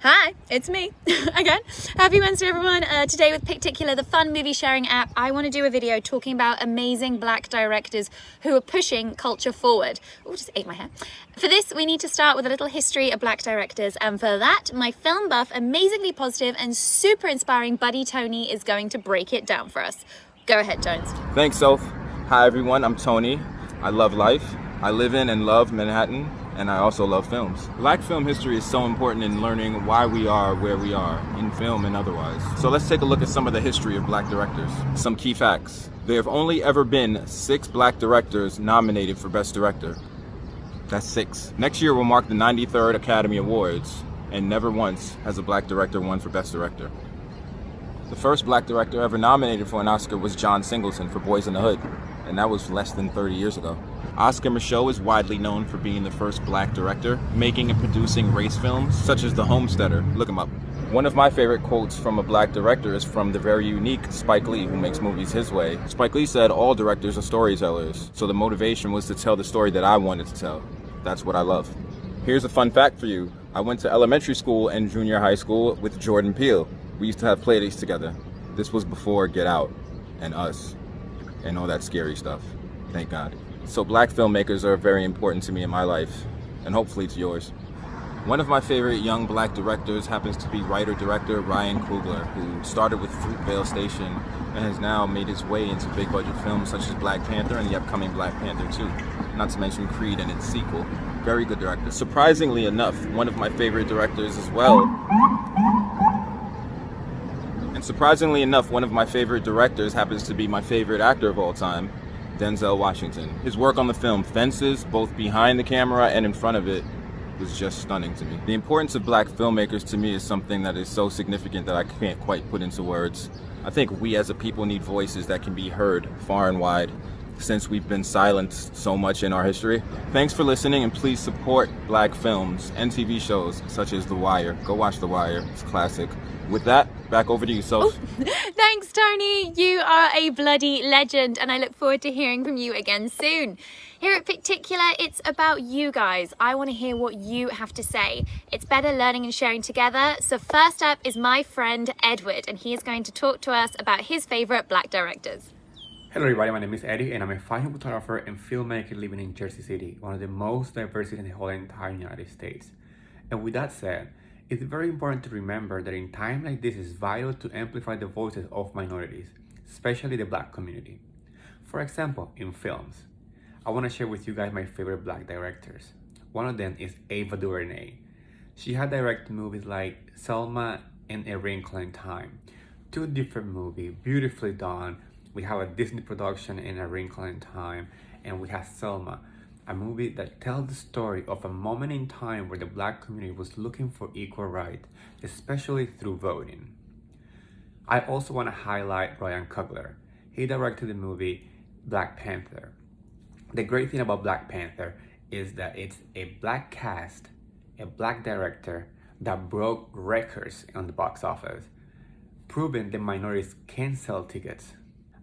Hi, it's me again. Happy Wednesday, everyone. Today with Picticular, the fun movie sharing app, I want to do a video talking about amazing black directors who are pushing culture forward. Oh, just ate my hair. For this, we need to start with a little history of black directors, and for that, my film buff, amazingly positive and super inspiring buddy Tony is going to break it down for us. Go ahead, Jones. Thanks, Soph. Hi, everyone. I'm Tony. I love life. I live in and love Manhattan, and I also love films. Black film history is so important in learning why we are where we are, in film and otherwise. So let's take a look at some of the history of black directors. Some key facts. There have only ever been 6 black directors nominated for Best Director. That's 6. Next year will mark the 93rd Academy Awards, and never once has a black director won for Best Director. The first black director ever nominated for an Oscar was John Singleton for Boys in the Hood, and that was less than 30 years ago. Oscar Micheaux is widely known for being the first black director, making and producing race films such as The Homesteader. Look him up. One of my favorite quotes from a black director is from the very unique Spike Lee, who makes movies his way. Spike Lee said all directors are storytellers, so the motivation was to tell the story that I wanted to tell. That's what I love. Here's a fun fact for you. I went to elementary school and junior high school with Jordan Peele. We used to have playdates together. This was before Get Out and Us and all that scary stuff. Thank God. So black filmmakers are very important to me in my life, and hopefully to yours. One of my favorite young black directors happens to be writer-director Ryan Coogler, who started with Fruitvale Station and has now made his way into big budget films such as Black Panther and the upcoming Black Panther 2, not to mention Creed and its sequel. Very good director. Surprisingly enough, one of my favorite directors as well. And surprisingly enough, one of my favorite directors happens to be my favorite actor of all time, Denzel Washington. His work on the film Fences, both behind the camera and in front of it, was just stunning to me. The importance of black filmmakers to me is something that is so significant that I can't quite put into words. I think we as a people need voices that can be heard far and wide, since we've been silenced so much in our history. Thanks for listening, and please support black films and TV shows such as The Wire. Go watch The Wire, it's a classic. With that, back over to you, Soph. Thanks, Tony. You are a bloody legend, and I look forward to hearing from you again soon. Here at Picticular, it's about you guys. I want to hear what you have to say. It's better learning and sharing together. So first up is my friend Edward, and he is going to talk to us about his favorite black directors. Hello everybody, my name is Eddie and I'm a fashion photographer and filmmaker living in Jersey City, one of the most diverse in the whole entire United States. And with that said, it's very important to remember that in times like this, it's vital to amplify the voices of minorities, especially the black community. For example, in films, I want to share with you guys my favorite black directors. One of them is Ava DuVernay. She had directed movies like Selma and A Wrinkle in Time. 2 different movies, beautifully done. We have a Disney production in A Wrinkle in Time, and we have Selma, a movie that tells the story of a moment in time where the black community was looking for equal rights, especially through voting. I also want to highlight Ryan Coogler. He directed the movie Black Panther. The great thing about Black Panther is that it's a black cast, a black director that broke records on the box office, proving that minorities can sell tickets.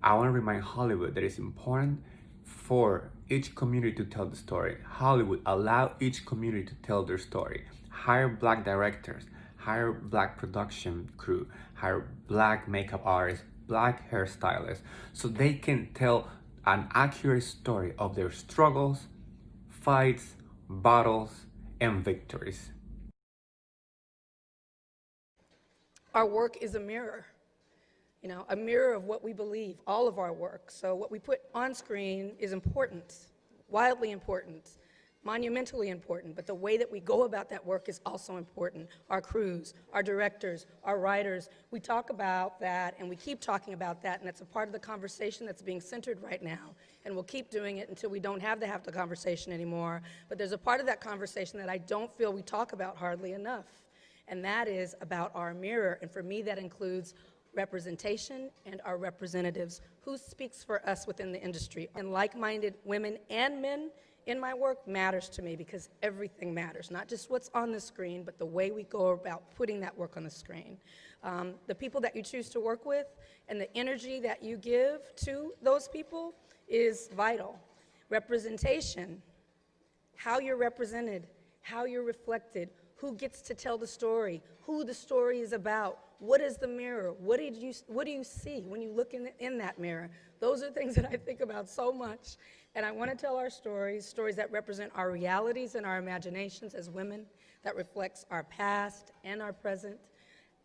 I want to remind Hollywood that it's important for each community to tell the story. Hollywood, allow each community to tell their story. Hire black directors, hire black production crew, hire black makeup artists, black hairstylists, so they can tell an accurate story of their struggles, fights, battles, and victories. Our work is a mirror. A mirror of what we believe, all of our work. So what we put on screen is important, wildly important, monumentally important, but the way that we go about that work is also important. Our crews, our directors, our writers, we talk about that and we keep talking about that, and it's a part of the conversation that's being centered right now, and we'll keep doing it until we don't have to have the conversation anymore. But there's a part of that conversation that I don't feel we talk about hardly enough, and that is about our mirror, and for me that includes representation and our representatives. Who speaks for us within the industry? And like-minded women and men in my work matters to me, because everything matters, not just what's on the screen, but the way we go about putting that work on the screen. The people that you choose to work with and the energy that you give to those people is vital. Representation, how you're represented, how you're reflected, Who gets to tell the story? Who the story is about? What is the mirror? What do you see when you look in that mirror? Those are things that I think about so much. And I want to tell our stories that represent our realities and our imaginations as women, that reflects our past and our present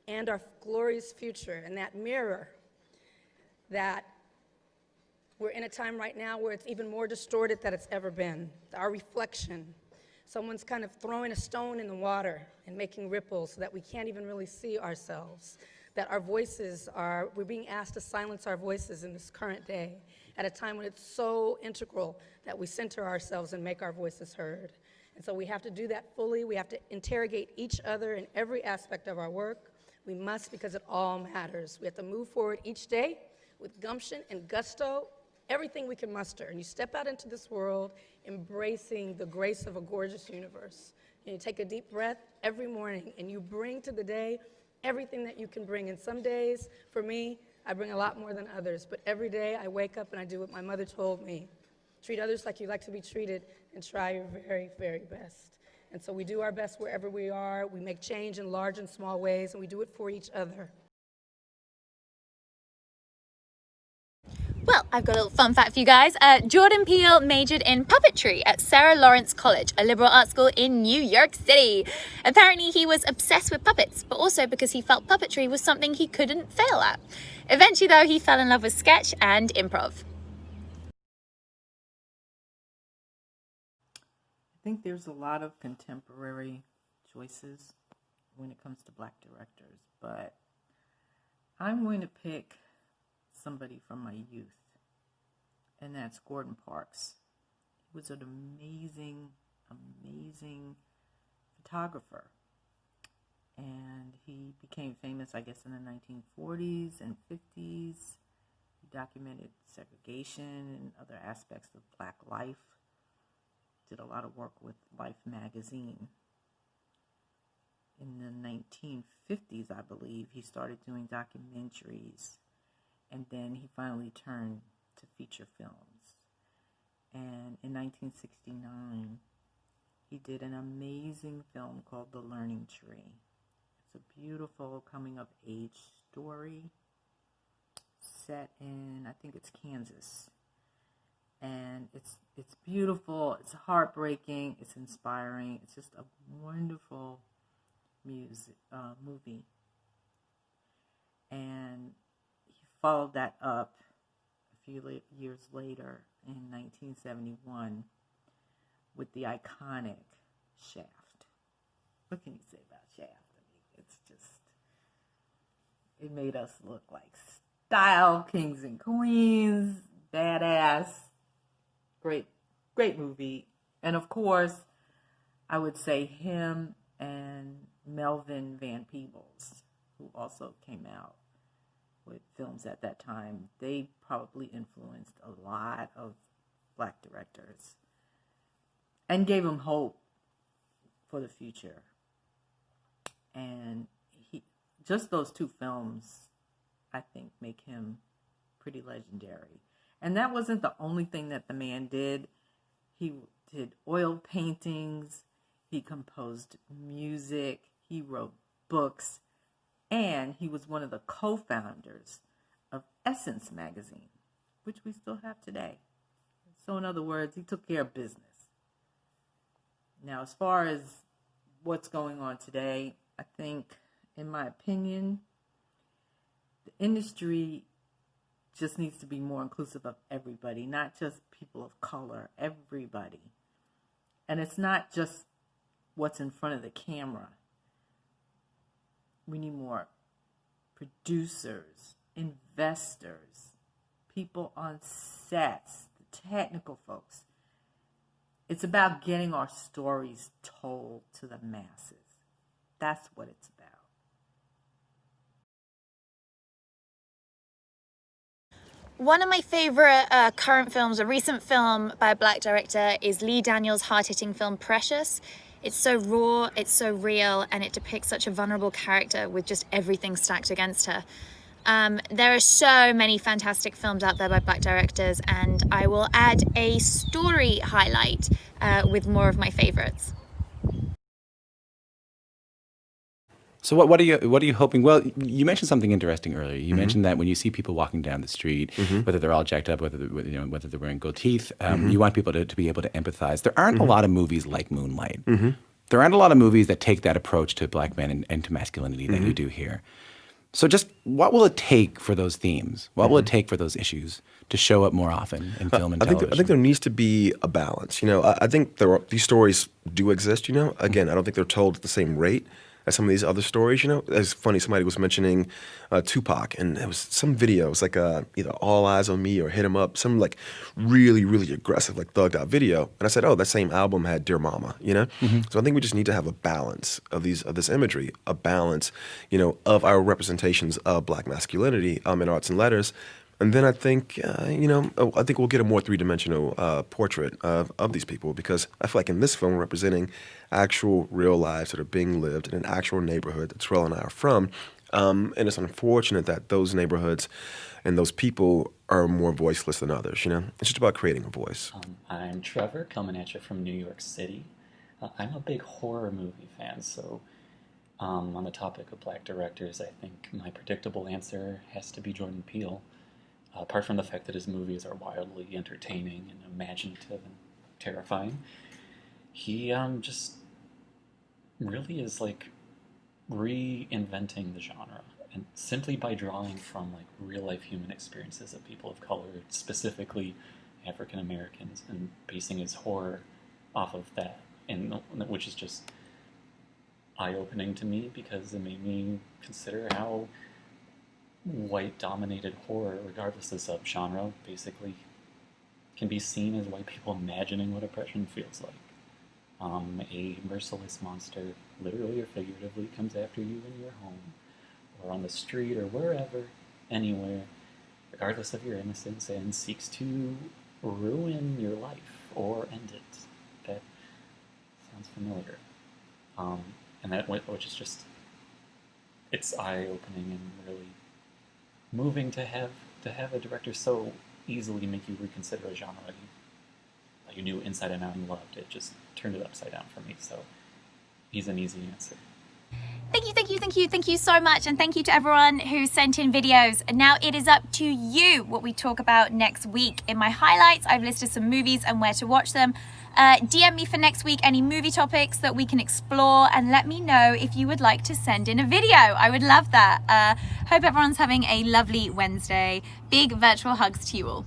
and our glorious future. And that mirror, that we're in a time right now where it's even more distorted than it's ever been. Our reflection. Someone's kind of throwing a stone in the water and making ripples so that we can't even really see ourselves. That our voices we're being asked to silence our voices in this current day at a time when it's so integral that we center ourselves and make our voices heard. And so we have to do that fully. We have to interrogate each other in every aspect of our work. We must, because it all matters. We have to move forward each day with gumption and gusto, everything we can muster. And you step out into this world embracing the grace of a gorgeous universe. And you take a deep breath every morning and you bring to the day everything that you can bring. And some days, for me, I bring a lot more than others. But every day I wake up and I do what my mother told me. Treat others like you like to be treated and try your very, very best. And so we do our best wherever we are. We make change in large and small ways, and we do it for each other. Well, I've got a little fun fact for you guys. Jordan Peele majored in puppetry at Sarah Lawrence College, a liberal arts school in New York City. Apparently he was obsessed with puppets, but also because he felt puppetry was something he couldn't fail at. Eventually though, he fell in love with sketch and improv. I think there's a lot of contemporary choices when it comes to Black directors, but I'm going to pick somebody from my youth, and that's Gordon Parks. He was an amazing, amazing photographer, and he became famous, I guess, in the 1940s and 50s. He documented segregation and other aspects of Black life. Did a lot of work with Life magazine. In the 1950s, I believe, he started doing documentaries, and then he finally turned to feature films. And in 1969, he did an amazing film called The Learning Tree. It's a beautiful coming-of-age story set in, I think it's Kansas. And it's beautiful, it's heartbreaking, it's inspiring, it's just a wonderful movie. And he followed that up a few years later in 1971 with the iconic Shaft. What can you say about Shaft? I mean, it's just, it made us look like style kings and queens, badass. Great movie. And of course, I would say him and Melvin Van Peebles, who also came out with films at that time. They probably influenced a lot of Black directors and gave them hope for the future. And just those two films, I think, make him pretty legendary. And that wasn't the only thing that the man did. He did oil paintings, he composed music, he wrote books, and he was one of the co-founders of Essence magazine, which we still have today. So in other words, he took care of business. Now, as far as what's going on today, I think, in my opinion, the industry just needs to be more inclusive of everybody, not just people of color, everybody. And it's not just what's in front of the camera. We need more producers, investors, people on sets, the technical folks. It's about getting our stories told to the masses. That's what it's about. One of my favorite current films, a recent film by a Black director, is Lee Daniels' hard-hitting film Precious. It's so raw, it's so real, and it depicts such a vulnerable character with just everything stacked against her. There are so many fantastic films out there by Black directors, and I will add a story highlight with more of my favorites. So what are you hoping? Well, you mentioned something interesting earlier. You mentioned that when you see people walking down the street, whether they're all jacked up, whether they're wearing gold teeth, you want people to be able to empathize. There aren't a lot of movies like Moonlight. There aren't a lot of movies that take that approach to black men and to masculinity that you do here. So just what will it take for those themes? What will it take for those issues to show up more often in film and television? I think there needs to be a balance. I think these stories do exist. Again, I don't think they're told at the same rate as some of these other stories. It's funny. Somebody was mentioning Tupac, and it was some video. It was like either All Eyes on Me or Hit 'Em Up. Some like really, really aggressive, like thugged out video. And I said, oh, that same album had Dear Mama. So I think we just need to have a balance of this imagery, a balance, of our representations of black masculinity in arts and letters. And then I think, we'll get a more three-dimensional portrait of these people, because I feel like in this film, we're representing actual real lives that are being lived in an actual neighborhood that Terrell and I are from. And it's unfortunate that those neighborhoods and those people are more voiceless than others. It's just about creating a voice. I'm Trevor, coming at you from New York City. I'm a big horror movie fan, so on the topic of black directors, I think my predictable answer has to be Jordan Peele. Apart from the fact that his movies are wildly entertaining and imaginative and terrifying, he just really is like reinventing the genre, and simply by drawing from like real life human experiences of people of color, specifically African Americans, and basing his horror off of that, and which is just eye-opening to me, because it made me consider how white-dominated horror, regardless of subgenre, basically can be seen as white people imagining what oppression feels like. A merciless monster, literally or figuratively, comes after you in your home, or on the street, or wherever, anywhere, regardless of your innocence, and seeks to ruin your life or end it. That sounds familiar. And that, which is just, it's eye-opening and really moving to have a director so easily make you reconsider a genre that you knew inside and out and loved. It just turned it upside down for me, so he's an easy answer. Thank you so much, and thank you to everyone who sent in videos. And now it is up to you what we talk about next week. In my highlights, I've listed some movies and where to watch them. DM me for next week any movie topics that we can explore, and let me know if you would like to send in a video. I would love that. Hope everyone's having a lovely Wednesday. Big virtual hugs to you all.